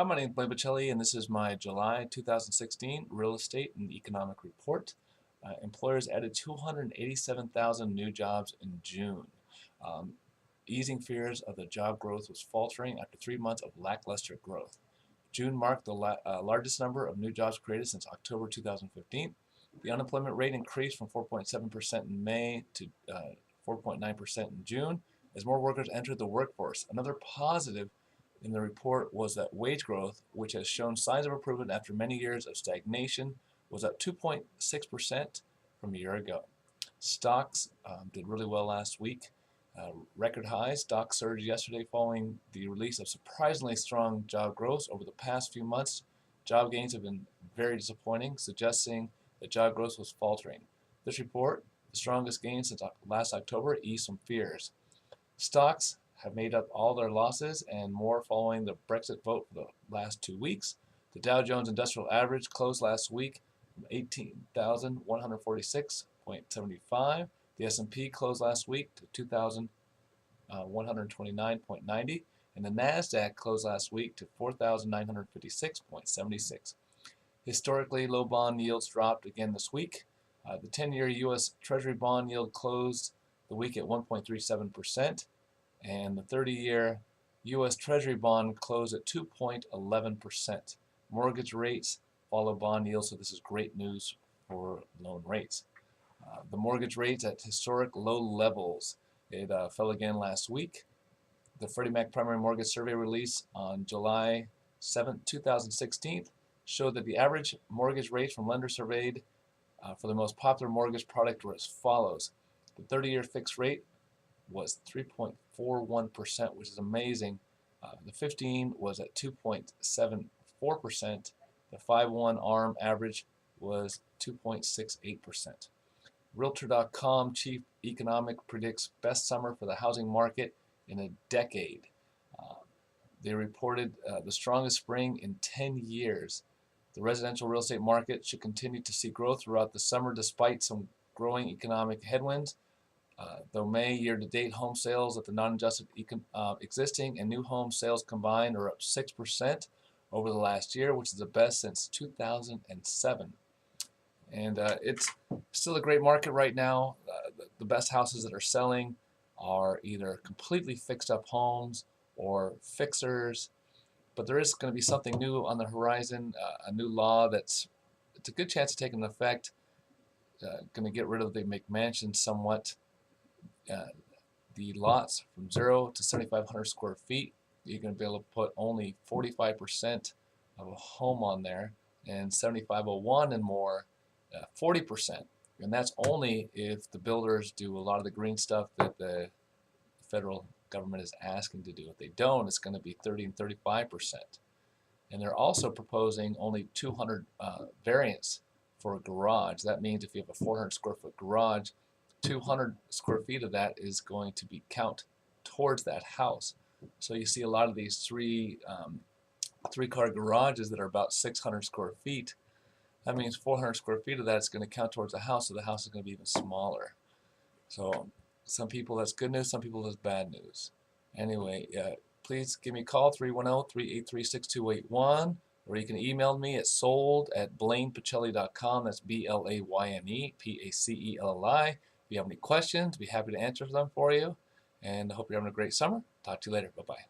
Hi, my name is Blaine Bocelli, and this is my July 2016 Real Estate and Economic Report. Employers added 287,000 new jobs in June. Um, Easing fears of the job growth was faltering after 3 months of lackluster growth. June marked the largest number of new jobs created since October 2015. The unemployment rate increased from 4.7% in May to 4.9% in June as more workers entered the workforce. Another positive in the report was that wage growth, which has shown signs of improvement after many years of stagnation, was up 2.6% from a year ago. Stocks did really well last week. Record highs. Stocks surged yesterday following the release of surprisingly strong job growth over the past few months. Job gains have been very disappointing, suggesting that job growth was faltering. This report, the strongest gain since last October, eased some fears. Stocks have made up all their losses and more following the Brexit vote for the last 2 weeks. The Dow Jones Industrial Average closed last week from 18,146.75. The S&P closed last week to 2,129.90, and the Nasdaq closed last week to 4,956.76. Historically, low bond yields dropped again this week. The 10-year U.S. Treasury bond yield closed the week at 1.37%, and the 30-year U.S. Treasury bond closed at 2.11%. Mortgage rates follow bond yields, so this is great news for loan rates. The mortgage rates at historic low levels. It fell again last week. The Freddie Mac Primary Mortgage Survey release on July 7, 2016 showed that the average mortgage rate from lenders surveyed for the most popular mortgage product were as follows. The 30-year fixed rate was 3.41%, which is amazing. The 15 was at 2.74%. The 5/1 ARM average was 2.68%. Realtor.com chief economic predicts best summer for the housing market in a decade. Uh, they reported the strongest spring in 10 years. The residential real estate market should continue to see growth throughout the summer despite some growing economic headwinds. Though May year-to-date home sales at the non-adjusted existing and new home sales combined are up 6% over the last year, which is the best since 2007. And it's still a great market right now. The best houses that are selling are either completely fixed-up homes or fixers. But there is going to be something new on the horizon, a new law it's a good chance of taking effect, going to get rid of the McMansion somewhat. The lots from 0 to 7,500 square feet, you're going to be able to put only 45% of a home on there, and 7,501 and more, 40%. And that's only if the builders do a lot of the green stuff that the federal government is asking to do. If they don't, it's going to be 30 and 35%. And they're also proposing only 200 variants for a garage. That means if you have a 400 square foot garage, 200 square feet of that is going to be count towards that house. So you see a lot of these three-car garages that are about 600 square feet. That means 400 square feet of that is going to count towards the house, so the house is going to be even smaller. So some people that's good news, some people that's bad news. Anyway, please give me a call, 310-383-6281, or you can email me at sold@blainepacelli.com. That's BLAYNE-PACELLI. If you have any questions, I'd be happy to answer them for you. And I hope you're having a great summer. Talk to you later. Bye-bye.